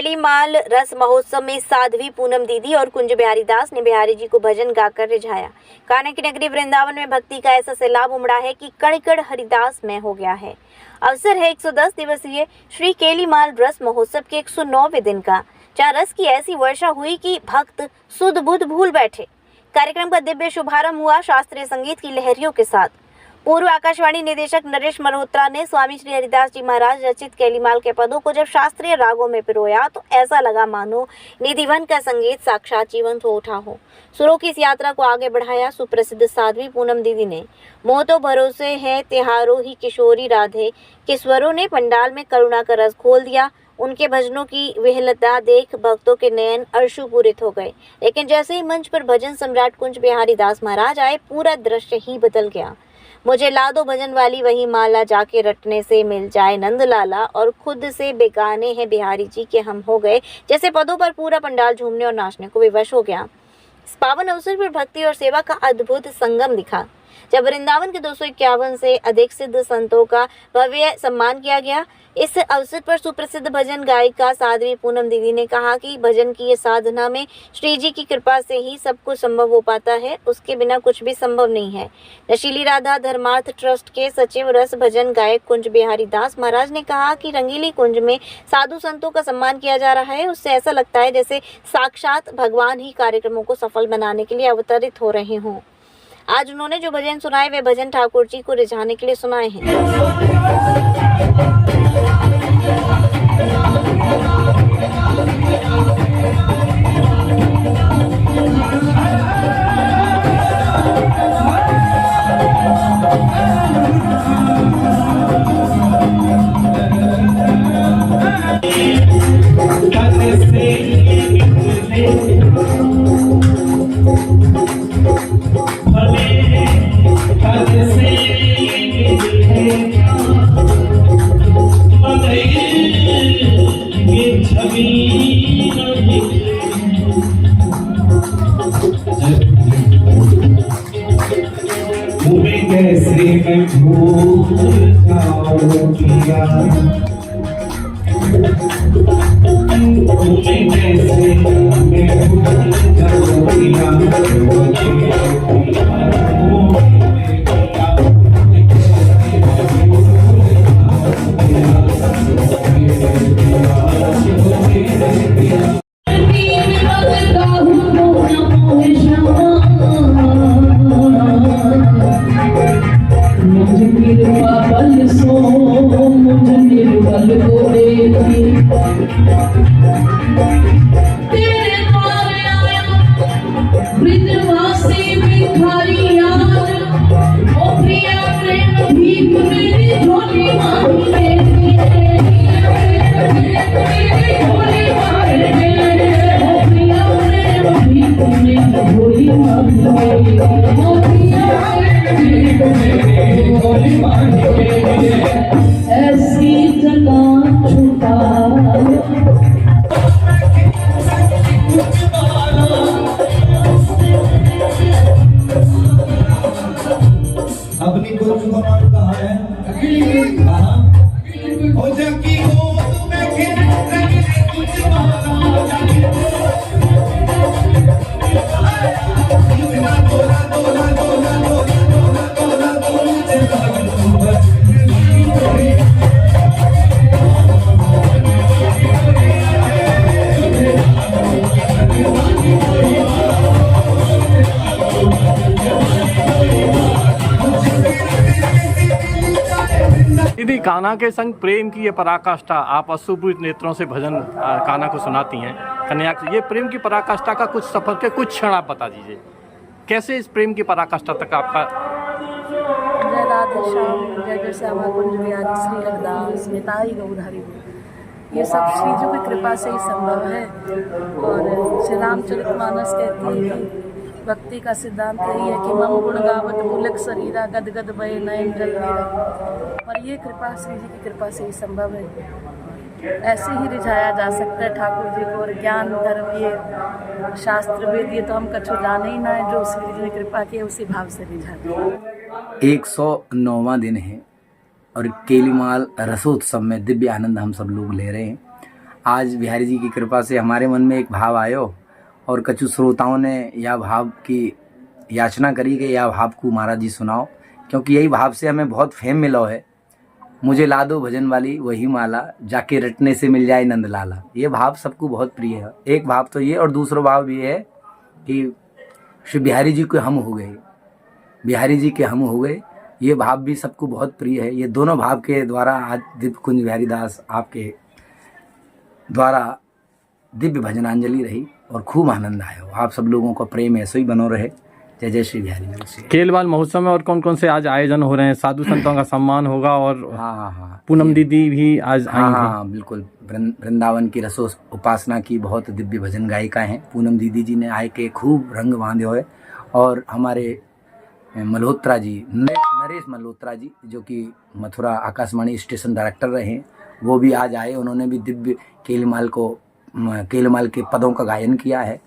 कैलीमाल रस महोत्सव में साध्वी पूनम दीदी और कुंज बिहारी दास ने बिहारी जी को भजन गाकर रिझाया। कान्हा की नगरी वृंदावन में भक्ति का ऐसा सैलाब उमड़ा है कि कण कण हरिदास में हो गया है। अवसर है 110 दिवसीय श्री कैलीमाल रस महोत्सव के 109वें दिन का, जहाँ रस की ऐसी वर्षा हुई कि भक्त सुध बुध भूल बैठे। कार्यक्रम का दिव्य शुभारंभ हुआ शास्त्रीय संगीत की लहरियों के साथ। पूर्व आकाशवाणी निदेशक नरेश मल्होत्रा ने स्वामी श्री हरिदास जी महाराज रचित कैलीमाल के पदों को जब शास्त्रीय रागों में पिरोया तो ऐसा लगा मानो निधिवन का संगीत साक्षात जीवंत हो उठा हो। सुरों की इस यात्रा को आगे बढ़ाया सुप्रसिद्ध साध्वी पूनम दीदी ने। मोह तो भरोसे है त्योहारों ही किशोरी राधे के स्वरों ने पंडाल में करुणा का रस खोल दिया। उनके भजनों की विहलता देख भक्तों के नयन अश्रुपूरित हो गए। लेकिन जैसे ही मंच पर भजन सम्राट कुंज बिहारी दास महाराज आए, पूरा दृश्य ही बदल गया। मुझे ला दो भजन वाली वही माला, जाके रटने से मिल जाए नंद लाला, और खुद से बेगाने हैं बिहारी जी के हम हो गए। जैसे पदों पर पूरा पंडाल झूमने और नाचने को विवश हो गया। इस पावन अवसर पर भक्ति और सेवा का अद्भुत संगम दिखा, जब वृंदावन के 251 से अधिक सिद्ध संतों का भव्य सम्मान किया गया। इस अवसर पर सुप्रसिद्ध भजन गायिका साध्वी पूनम दीदी ने कहा कि भजन की ये साधना में श्री जी की कृपा से ही सब कुछ संभव हो पाता है, उसके बिना कुछ भी संभव नहीं है। नशीली राधा धर्मार्थ ट्रस्ट के सचिव रस भजन गायक कुंज बिहारी दास महाराज ने कहा कि रंगीली कुंज में साधु संतों का सम्मान किया जा रहा है। उससे ऐसा लगता है जैसे साक्षात भगवान ही कार्यक्रमों को सफल बनाने के लिए अवतरित हो रहे हों। आज उन्होंने जो भजन सुनाए वे भजन ठाकुर जी को रिझाने के लिए सुनाए हैं। कैसे मैं भूल जाऊं पिया, तुम्हें कैसे मैं भूल जाऊं पिया। अपनी कुछ भगवान कहाँ है? हो जाकी हो तुम्हें कुछ दीदी, कान्हा के संग प्रेम की ये पराकाष्ठा, आप अश्रुपूरित नेत्रों से भजन कान्हा को सुनाती हैं कन्या, ये प्रेम की पराकाष्ठा का कुछ सफर के कुछ क्षण आप बता दीजिए। कैसे इस प्रेम की पराकाष्ठा तक आपका? जय राधे श्याम, जय जय श्यामा कुंज बिहारी श्री हरिदास निताई गौधारी। ये सब श्री जी की कृपा से ही संभव है। और श्री रामचरितमानस कहती है कि भक्ति का सिद्धांत यही है कि मम गुण गावत पुलक शरीरा गद गद बहे नयन जल नीरा। और ये कृपा श्री जी की कृपा से ही संभव है। ऐसे ही रिझाया जा सकता है ठाकुर जी को। और ज्ञान धर्म ये शास्त्र वेद ये तो हम कछु जाने ही ना है, जो श्री जी ने कृपा की उसी भाव से रिझाते हैं। 109वां दिन है और कैलीमाल रसोत्सव में दिव्य आनंद हम सब लोग ले रहे हैं। आज बिहारी जी की कृपा से हमारे मन में एक भाव आयो और कछु श्रोताओं ने यह भाव की याचना करी कि यह भाव को महाराज जी सुनाओ, क्योंकि यही भाव से हमें बहुत फेम मिला है। मुझे ला दो भजन वाली वही माला, जाके रटने से मिल जाए नंद लाला। ये भाव सबको बहुत प्रिय है। एक भाव तो ये, और दूसरा भाव ये है कि श्री बिहारी जी के हम हो गए, बिहारी जी के हम हो गए। ये भाव भी सबको बहुत प्रिय है। ये दोनों भाव के द्वारा आज दिव्य कुंज बिहारी दास आपके द्वारा दिव्य भजनांजलि रही और खूब आनंद आया। आप सब लोगों का प्रेम ऐसे ही बनो रहे। जय जय श्री बिहारी जी। केलवाल महोत्सव में और कौन कौन से आज आयोजन हो रहे हैं? साधु संतों का सम्मान होगा और हाँ पूनम दीदी भी आज आई हैं। हाँ बिल्कुल। वृंदावन की रसो उपासना की बहुत दिव्य भजन गायिका हैं। पूनम दीदी जी ने आए के खूब रंग बांधे हुए, और हमारे मल्होत्रा जी, नरेश मल्होत्रा जी, जो कि मथुरा आकाशवाणी स्टेशन डायरेक्टर रहे, वो भी आज आए। उन्होंने भी दिव्य केलमाल के पदों का गायन किया है।